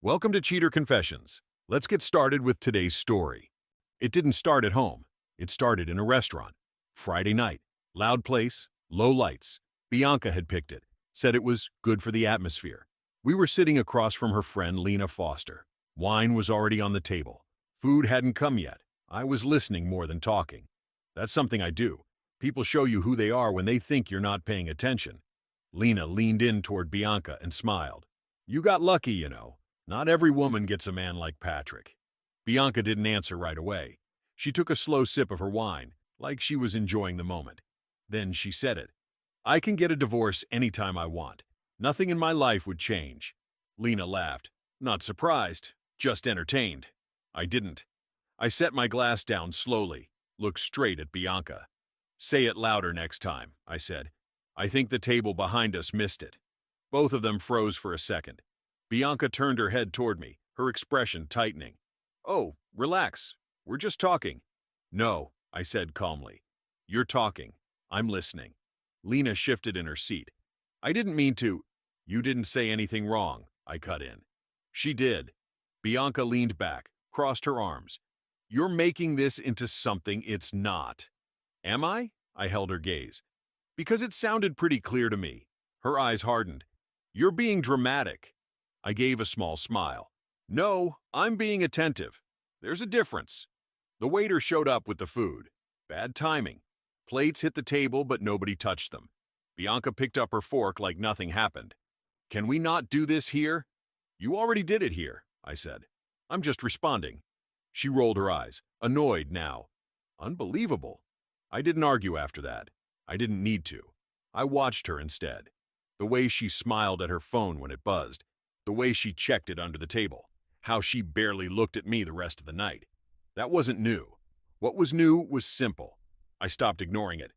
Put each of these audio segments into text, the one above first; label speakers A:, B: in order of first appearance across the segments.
A: Welcome to Cheater Confessions. Let's get started with today's story. It didn't start at home. It started in a restaurant. Friday night. Loud place, low lights. Bianca had picked it, said it was good for the atmosphere. We were sitting across from her friend Lena Foster. Wine was already on the table. Food hadn't come yet. I was listening more than talking. That's something I do. People show you who they are when they think you're not paying attention. Lena leaned in toward Bianca and smiled. You got lucky, you know. Not every woman gets a man like Patrick. Bianca didn't answer right away. She took a slow sip of her wine, like she was enjoying the moment. Then she said it. I can get a divorce anytime I want. Nothing in my life would change. Lena laughed. Not surprised, just entertained. I didn't. I set my glass down slowly, looked straight at Bianca. Say it louder next time, I said. I think the table behind us missed it. Both of them froze for a second. Bianca turned her head toward me, her expression tightening. Oh, relax. We're just talking. No, I said calmly. You're talking. I'm listening. Lena shifted in her seat. I didn't mean to. You didn't say anything wrong, I cut in. She did. Bianca leaned back, crossed her arms. You're making this into something it's not. Am I? I held her gaze. Because it sounded pretty clear to me. Her eyes hardened. You're being dramatic. I gave a small smile. No, I'm being attentive. There's a difference. The waiter showed up with the food. Bad timing. Plates hit the table, but nobody touched them. Bianca picked up her fork like nothing happened. Can we not do this here? You already did it here, I said. I'm just responding. She rolled her eyes, annoyed now. Unbelievable. I didn't argue after that. I didn't need to. I watched her instead. The way she smiled at her phone when it buzzed. The way she checked it under the table. How she barely looked at me the rest of the night. That wasn't new. What was new was simple. I stopped ignoring it.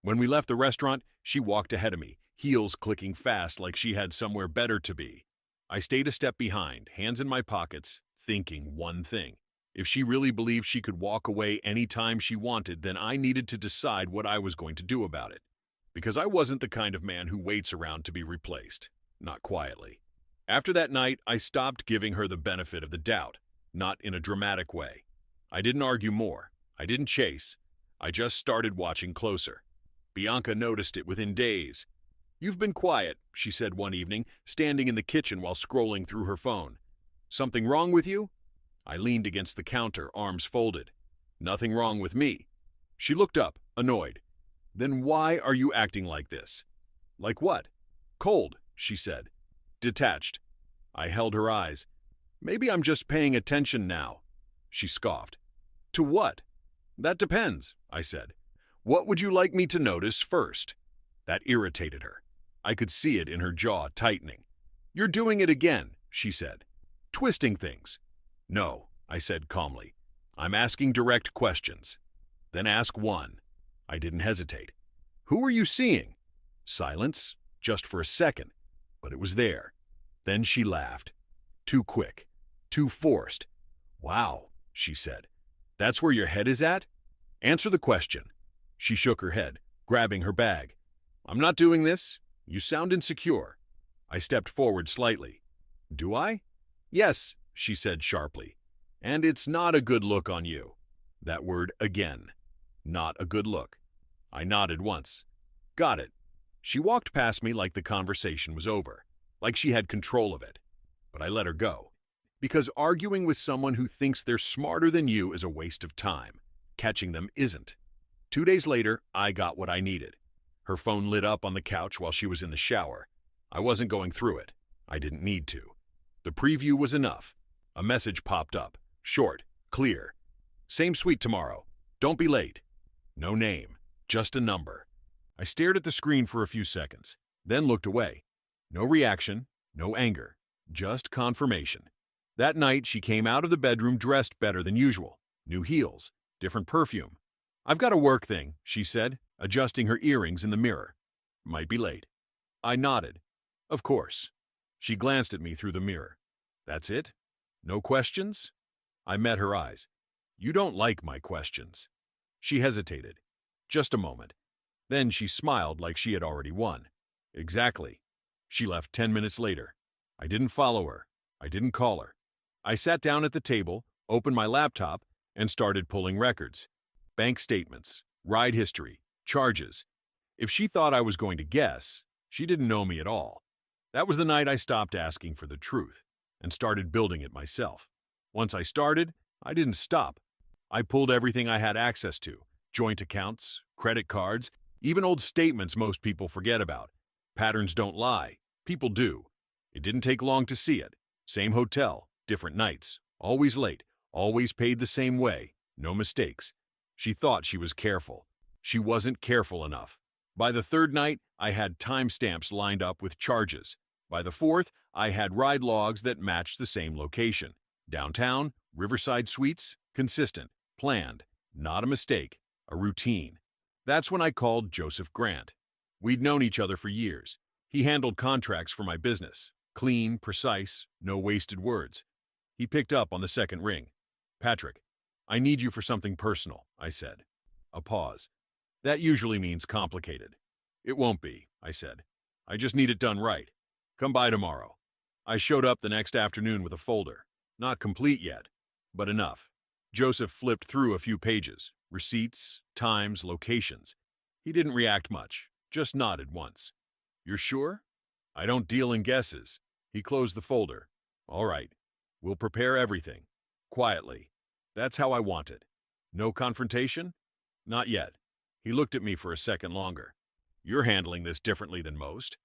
A: When we left the restaurant, she walked ahead of me, heels clicking fast like she had somewhere better to be. I stayed a step behind, hands in my pockets, thinking one thing. If she really believed she could walk away any time she wanted, then I needed to decide what I was going to do about it. Because I wasn't the kind of man who waits around to be replaced. Not quietly. After that night, I stopped giving her the benefit of the doubt, not in a dramatic way. I didn't argue more. I didn't chase. I just started watching closer. Bianca noticed it within days. You've been quiet, she said one evening, standing in the kitchen while scrolling through her phone. Something wrong with you? I leaned against the counter, arms folded. Nothing wrong with me. She looked up, annoyed. Then why are you acting like this? Like what? Cold, she said. Detached. I held her eyes. Maybe I'm just paying attention now. She scoffed. To what? That depends, I said. What would you like me to notice first? That irritated her. I could see it in her jaw tightening. You're doing it again, she said. Twisting things. No, I said calmly. I'm asking direct questions. Then ask one. I didn't hesitate. Who are you seeing? Silence, just for a second, but it was there. Then she laughed. Too quick, too forced. Wow, she said. That's where your head is at? Answer the question. She shook her head, grabbing her bag. I'm not doing this. You sound insecure. I stepped forward slightly. Do I? Yes, she said sharply. And it's not a good look on you. That word again. Not a good look. I nodded once. Got it. She walked past me like the conversation was over, like she had control of it. But I let her go. Because arguing with someone who thinks they're smarter than you is a waste of time. Catching them isn't. 2 days later, I got what I needed. Her phone lit up on the couch while she was in the shower. I wasn't going through it. I didn't need to. The preview was enough. A message popped up. Short, clear. Same suite tomorrow. Don't be late. No name, just a number. I stared at the screen for a few seconds, then looked away. No reaction, no anger, just confirmation. That night, she came out of the bedroom dressed better than usual. New heels, different perfume. I've got a work thing, she said, adjusting her earrings in the mirror. Might be late. I nodded. Of course. She glanced at me through the mirror. That's it? No questions? I met her eyes. You don't like my questions. She hesitated. Just a moment. Then she smiled like she had already won. Exactly. She left 10 minutes later. I didn't follow her. I didn't call her. I sat down at the table, opened my laptop, and started pulling records. Bank statements, ride history, charges. If she thought I was going to guess, she didn't know me at all. That was the night I stopped asking for the truth and started building it myself. Once I started, I didn't stop. I pulled everything I had access to: joint accounts, credit cards, even old statements most people forget about. Patterns don't lie. People do. It didn't take long to see it. Same hotel, different nights, always late, always paid the same way, no mistakes. She thought she was careful. She wasn't careful enough. By the third night, I had timestamps lined up with charges. By the fourth, I had ride logs that matched the same location. Downtown, Riverside Suites, consistent, planned, not a mistake, a routine. That's when I called Joseph Grant. We'd known each other for years. He handled contracts for my business. Clean, precise, no wasted words. He picked up on the second ring. "Patrick, I need you for something personal," I said. A pause. "That usually means complicated." "It won't be," I said. "I just need it done right. Come by tomorrow." I showed up the next afternoon with a folder. Not complete yet, but enough. Joseph flipped through a few pages. Receipts, times, locations. He didn't react much, just nodded once. "You're sure?" "I don't deal in guesses." He closed the folder. "All right. We'll prepare everything. Quietly. That's how I want it. No confrontation?" "Not yet." He looked at me for a second longer. "You're handling this differently than most."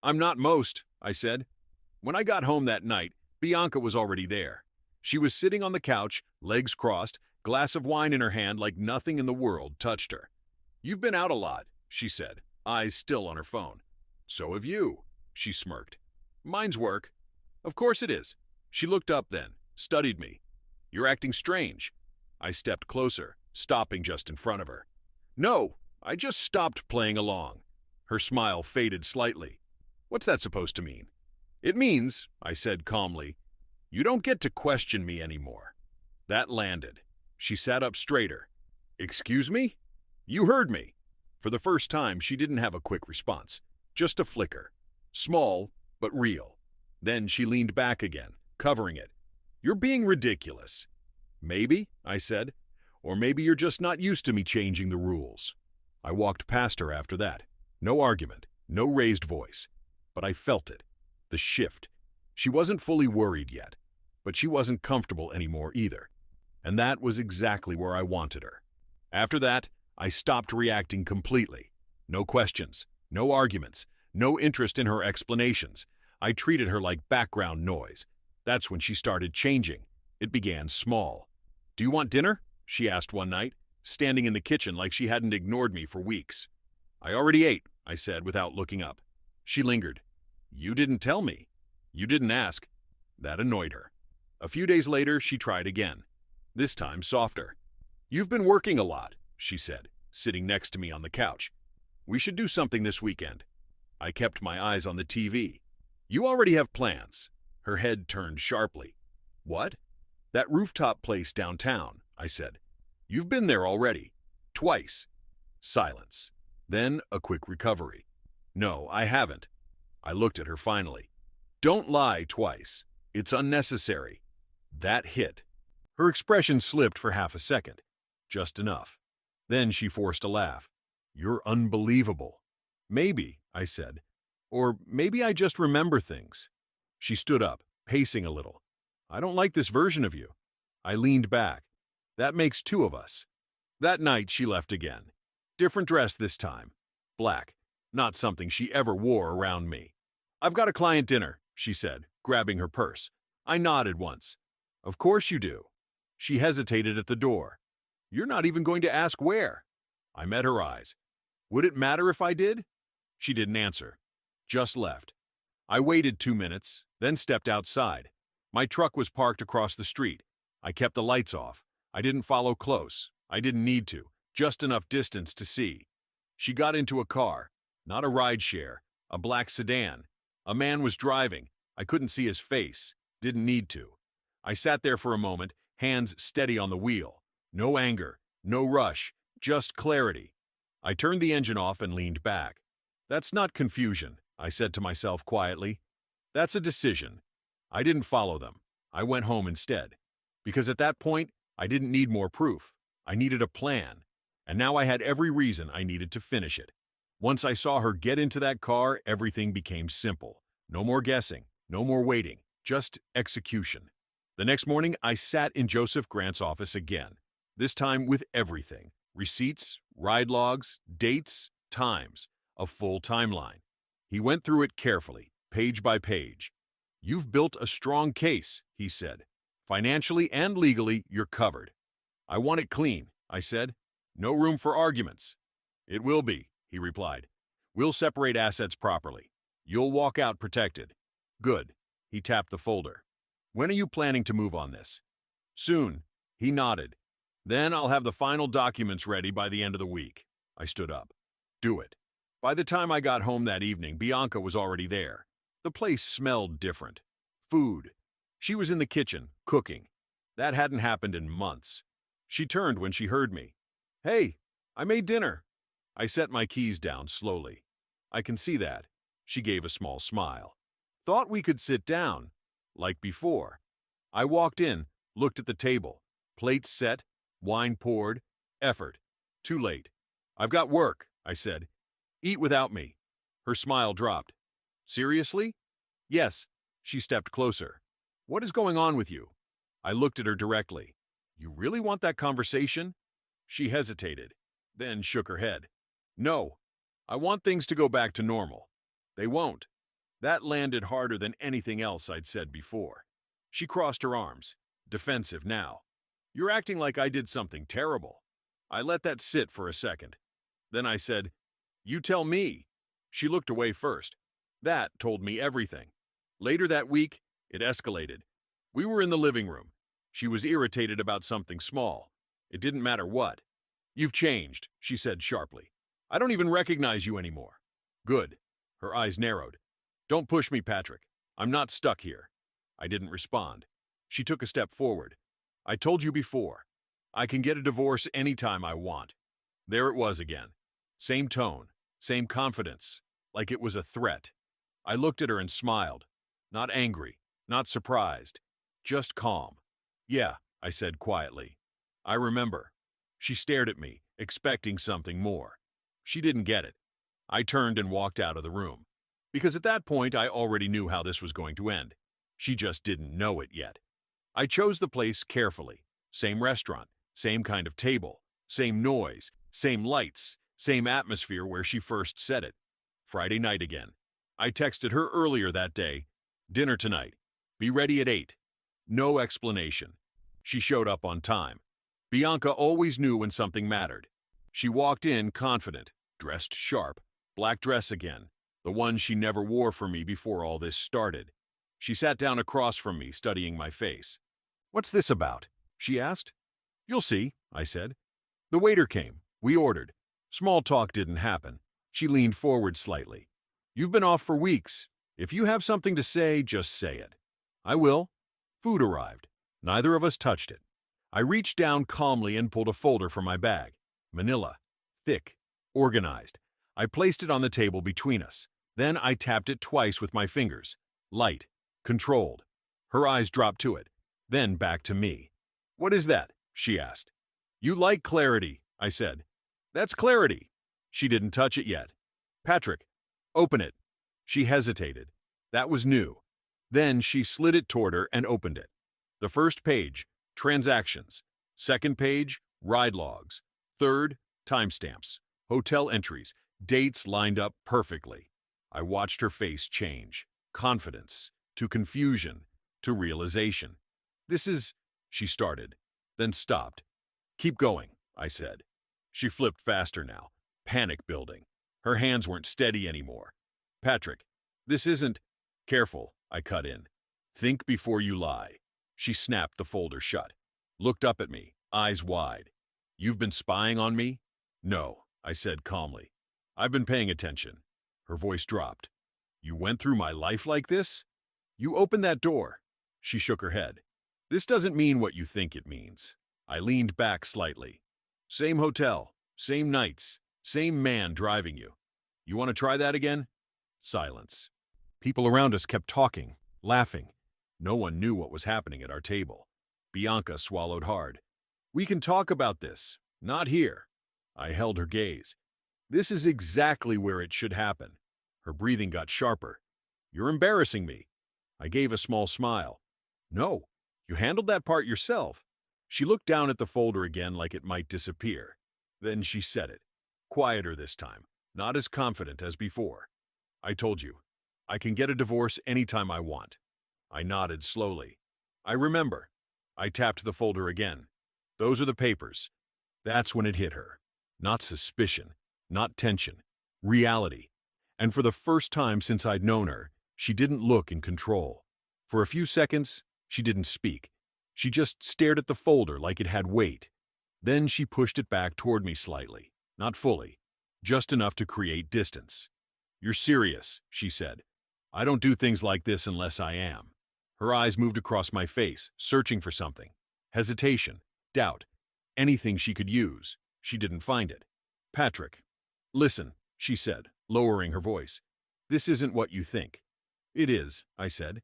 A: "I'm not most," I said. When I got home that night, Bianca was already there. She was sitting on the couch, legs crossed, glass of wine in her hand like nothing in the world touched her. "You've been out a lot," she said, eyes still on her phone. "So have you," she smirked. "Mine's work." "Of course it is." She looked up then, studied me. "You're acting strange." I stepped closer, stopping just in front of her. "No, I just stopped playing along." Her smile faded slightly. "What's that supposed to mean?" "It means," I said calmly, "you don't get to question me anymore." That landed. She sat up straighter. "Excuse me?" "You heard me." For the first time, she didn't have a quick response. Just a flicker. Small, but real. Then she leaned back again, covering it. "You're being ridiculous." "Maybe," I said. "Or maybe you're just not used to me changing the rules." I walked past her after that. No argument, no raised voice. But I felt it. The shift. She wasn't fully worried yet, but she wasn't comfortable anymore either. And that was exactly where I wanted her. After that, I stopped reacting completely. No questions, no arguments, no interest in her explanations. I treated her like background noise. That's when she started changing. It began small. "Do you want dinner?" she asked one night, standing in the kitchen like she hadn't ignored me for weeks. "I already ate," I said without looking up. She lingered. "You didn't tell me." "You didn't ask." That annoyed her. A few days later, she tried again. This time softer. "You've been working a lot," she said, sitting next to me on the couch. "We should do something this weekend." I kept my eyes on the TV. "You already have plans." Her head turned sharply. "What?" "That rooftop place downtown," I said. "You've been there already. Twice." Silence. Then a quick recovery. "No, I haven't." I looked at her finally. "Don't lie twice. It's unnecessary." That hit. Her expression slipped for half a second. Just enough. Then she forced a laugh. "You're unbelievable." "Maybe," I said. "Or maybe I just remember things." She stood up, pacing a little. "I don't like this version of you." I leaned back. "That makes two of us." That night she left again. Different dress this time. Black. Not something she ever wore around me. "I've got a client dinner," she said, grabbing her purse. I nodded once. "Of course you do." She hesitated at the door. "You're not even going to ask where." I met her eyes. "Would it matter if I did?" She didn't answer. Just left. I waited 2 minutes, then stepped outside. My truck was parked across the street. I kept the lights off. I didn't follow close. I didn't need to. Just enough distance to see. She got into a car. Not a rideshare. A black sedan. A man was driving. I couldn't see his face. Didn't need to. I sat there for a moment, hands steady on the wheel. No anger. No rush. Just clarity. I turned the engine off and leaned back. "That's not confusion," I said to myself quietly. "That's a decision." I didn't follow them. I went home instead. Because at that point, I didn't need more proof. I needed a plan. And now I had every reason I needed to finish it. Once I saw her get into that car, everything became simple. No more guessing, no more waiting, just execution. The next morning, I sat in Joseph Grant's office again, this time with everything: receipts, ride logs, dates, times, a full timeline. He went through it carefully, page by page. "You've built a strong case," he said. "Financially and legally, you're covered." "I want it clean," I said. "No room for arguments." "It will be," he replied. "We'll separate assets properly. You'll walk out protected." "Good." He tapped the folder. "When are you planning to move on this?" "Soon." He nodded. "Then I'll have the final documents ready by the end of the week." I stood up. "Do it." By the time I got home that evening, Bianca was already there. The place smelled different. Food. She was in the kitchen, cooking. That hadn't happened in months. She turned when she heard me. "Hey, I made dinner." I set my keys down slowly. "I can see that." She gave a small smile. "Thought we could sit down, like before." I walked in, looked at the table. Plates set, wine poured, effort. Too late. "I've got work," I said. "Eat without me." Her smile dropped. "Seriously?" "Yes." She stepped closer. "What is going on with you?" I looked at her directly. "You really want that conversation?" She hesitated, then shook her head. "No. I want things to go back to normal." "They won't." That landed harder than anything else I'd said before. She crossed her arms, defensive now. "You're acting like I did something terrible." I let that sit for a second. Then I said, "You tell me." She looked away first. That told me everything. Later that week, it escalated. We were in the living room. She was irritated about something small. It didn't matter what. "You've changed," she said sharply. "I don't even recognize you anymore." "Good." Her eyes narrowed. "Don't push me, Patrick. I'm not stuck here." I didn't respond. She took a step forward. "I told you before. I can get a divorce anytime I want." There it was again. Same tone, same confidence, like it was a threat. I looked at her and smiled. Not angry, not surprised, just calm. "Yeah," I said quietly. "I remember." She stared at me, expecting something more. She didn't get it. I turned and walked out of the room. Because at that point, I already knew how this was going to end. She just didn't know it yet. I chose the place carefully. Same restaurant, same kind of table, same noise, same lights, same atmosphere where she first said it. Friday night again. I texted her earlier that day. "Dinner tonight. Be ready at 8. No explanation. She showed up on time. Bianca always knew when something mattered. She walked in confident, dressed sharp, black dress again, the one she never wore for me before all this started. She sat down across from me, studying my face. "What's this about?" she asked. "You'll see," I said. The waiter came. We ordered. Small talk didn't happen. She leaned forward slightly. "You've been off for weeks. If you have something to say, just say it." "I will." Food arrived. Neither of us touched it. I reached down calmly and pulled a folder from my bag. Manila. Thick. Organized. I placed it on the table between us. Then I tapped it twice with my fingers. Light. Controlled. Her eyes dropped to it. Then back to me. "What is that?" she asked. "You like clarity," I said. "That's clarity." She didn't touch it yet. "Patrick, open it." She hesitated. That was new. Then she slid it toward her and opened it. The first page, transactions. Second page, ride logs. Third, timestamps. Hotel entries, dates lined up perfectly. I watched her face change. Confidence, to confusion, to realization. "This is," she started, then stopped. "Keep going," I said. She flipped faster now, panic building. Her hands weren't steady anymore. "Patrick, this isn't—" "Careful," I cut in. "Think before you lie." She snapped the folder shut, looked up at me, eyes wide. "You've been spying on me?" "No," I said calmly. "I've been paying attention." Her voice dropped. "You went through my life like this? You opened that door." She shook her head. "This doesn't mean what you think it means." I leaned back slightly. "Same hotel, same nights, same man driving you. You want to try that again?" Silence. People around us kept talking, laughing. No one knew what was happening at our table. Bianca swallowed hard. "We can talk about this. Not here." I held her gaze. "This is exactly where it should happen." Her breathing got sharper. "You're embarrassing me." I gave a small smile. "No, you handled that part yourself." She looked down at the folder again like it might disappear. Then she said it, quieter this time, not as confident as before. "I told you, I can get a divorce anytime I want." I nodded slowly. "I remember." I tapped the folder again. "Those are the papers." That's when it hit her. Not suspicion, not tension, reality. And for the first time since I'd known her, she didn't look in control. For a few seconds, she didn't speak. She just stared at the folder like it had weight. Then she pushed it back toward me slightly, not fully, just enough to create distance. "You're serious," she said. "I don't do things like this unless I am." Her eyes moved across my face, searching for something. Hesitation, doubt, anything she could use. She didn't find it. "Patrick, listen," she said, lowering her voice. "This isn't what you think." "It is," I said.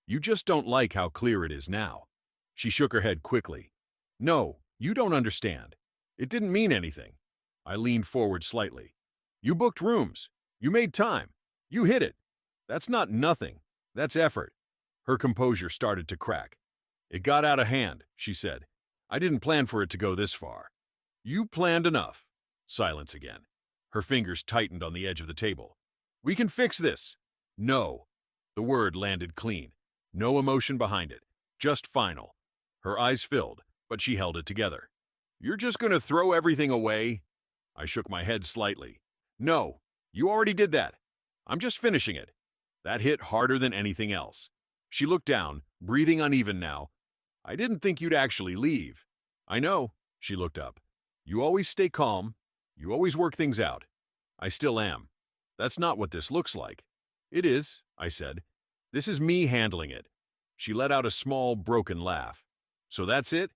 A: "You just don't like how clear it is now." She shook her head quickly. "No, you don't understand. It didn't mean anything." I leaned forward slightly. "You booked rooms. You made time. You hit it. That's not nothing. That's effort." Her composure started to crack. "It got out of hand," she said. "I didn't plan for it to go this far." "You planned enough." Silence again. Her fingers tightened on the edge of the table. "We can fix this." "No." The word landed clean. No emotion behind it. Just final. Her eyes filled, but she held it together. "You're just going to throw everything away?" I shook my head slightly. "No, you already did that. I'm just finishing it." That hit harder than anything else. She looked down, breathing uneven now. "I didn't think you'd actually leave." "I know." She looked up. "You always stay calm. You always work things out." "I still am." "That's not what this looks like." "It is," I said. "This is me handling it." She let out a small, broken laugh. "So that's it?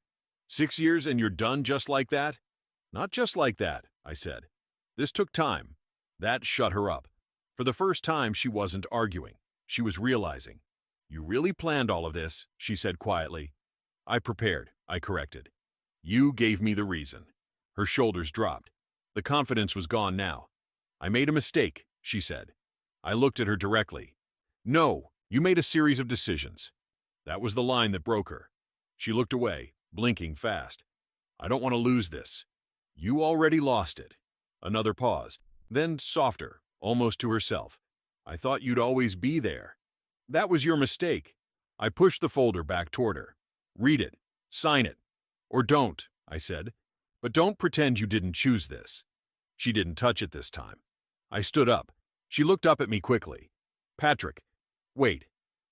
A: 6 years and you're done just like that?" "Not just like that," I said. "This took time." That shut her up. For the first time, she wasn't arguing. She was realizing. "You really planned all of this," she said quietly. "I prepared," I corrected. "You gave me the reason." Her shoulders dropped. The confidence was gone now. "I made a mistake," she said. I looked at her directly. "No, you made a series of decisions." That was the line that broke her. She looked away, blinking fast. "I don't want to lose this." "You already lost it." Another pause, then softer, almost to herself. "I thought you'd always be there." "That was your mistake." I pushed the folder back toward her. "Read it. Sign it. Or don't," I said. "But don't pretend you didn't choose this." She didn't touch it this time. I stood up. She looked up at me quickly. "Patrick, wait."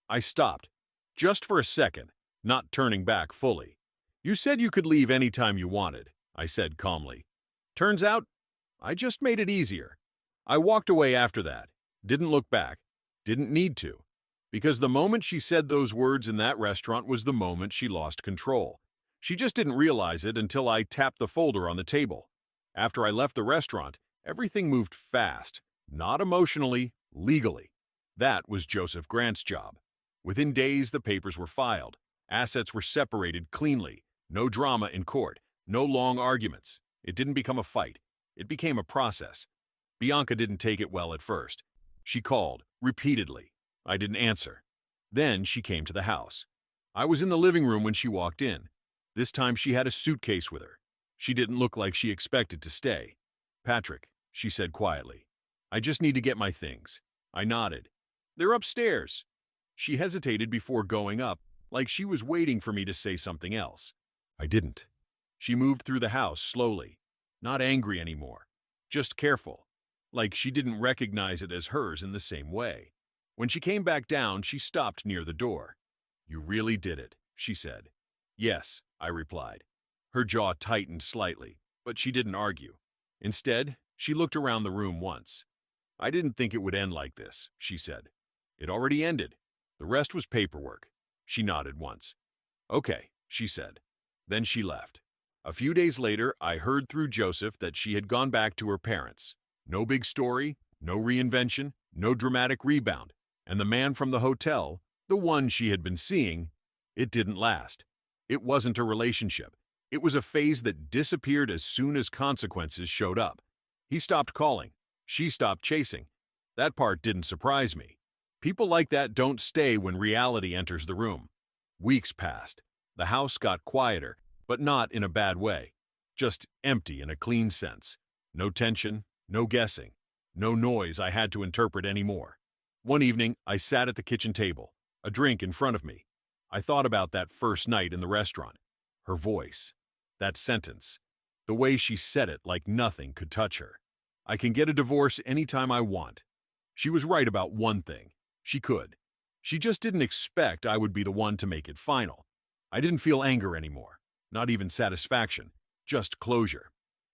A: I stopped. Just for a second, not turning back fully. "You said you could leave any time you wanted," I said calmly. "Turns out, I just made it easier." I walked away after that. Didn't look back. Didn't need to. Because the moment she said those words in that restaurant was the moment she lost control. She just didn't realize it until I tapped the folder on the table. After I left the restaurant, everything moved fast. Not emotionally, legally. That was Joseph Grant's job. Within days, the papers were filed. Assets were separated cleanly. No drama in court. No long arguments. It didn't become a fight. It became a process. Bianca didn't take it well at first. She called, repeatedly. I didn't answer. Then she came to the house. I was in the living room when she walked in. This time she had a suitcase with her. She didn't look like she expected to stay. "Patrick," she said quietly. "I just need to get my things." I nodded. "They're upstairs." She hesitated before going up, like she was waiting for me to say something else. I didn't. She moved through the house slowly. Not angry anymore. Just careful. Like she didn't recognize it as hers in the same way. When she came back down, she stopped near the door. "You really did it," she said. "Yes," I replied. Her jaw tightened slightly, but she didn't argue. Instead, she looked around the room once. "I didn't think it would end like this," she said. "It already ended. The rest was paperwork." She nodded once. "Okay," she said. Then she left. A few days later, I heard through Joseph that she had gone back to her parents. No big story, no reinvention, no dramatic rebound. And the man from the hotel, The one she had been seeing, it didn't last. It wasn't a relationship. It was a phase that disappeared as soon as consequences showed up. He stopped calling. She stopped chasing. That part didn't surprise me. People like that don't stay when reality enters the room. Weeks passed. The house got quieter, but not in a bad way. Just empty in a clean sense. No tension, no guessing, no noise I had to interpret anymore. One evening, I sat at the kitchen table, a drink in front of me. I thought about that first night in the restaurant. Her voice. That sentence. The way she said it like nothing could touch her. I can get a divorce anytime I want. She was right about one thing. She could. She just didn't expect I would be the one to make it final. I didn't feel anger anymore. Not even satisfaction. Just closure.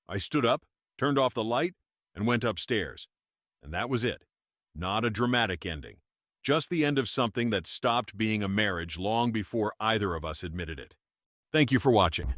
A: I stood up, turned off the light, and went upstairs. And that was it. Not a dramatic ending. Just the end of something that stopped being a marriage long before either of us admitted it. Thank you for watching.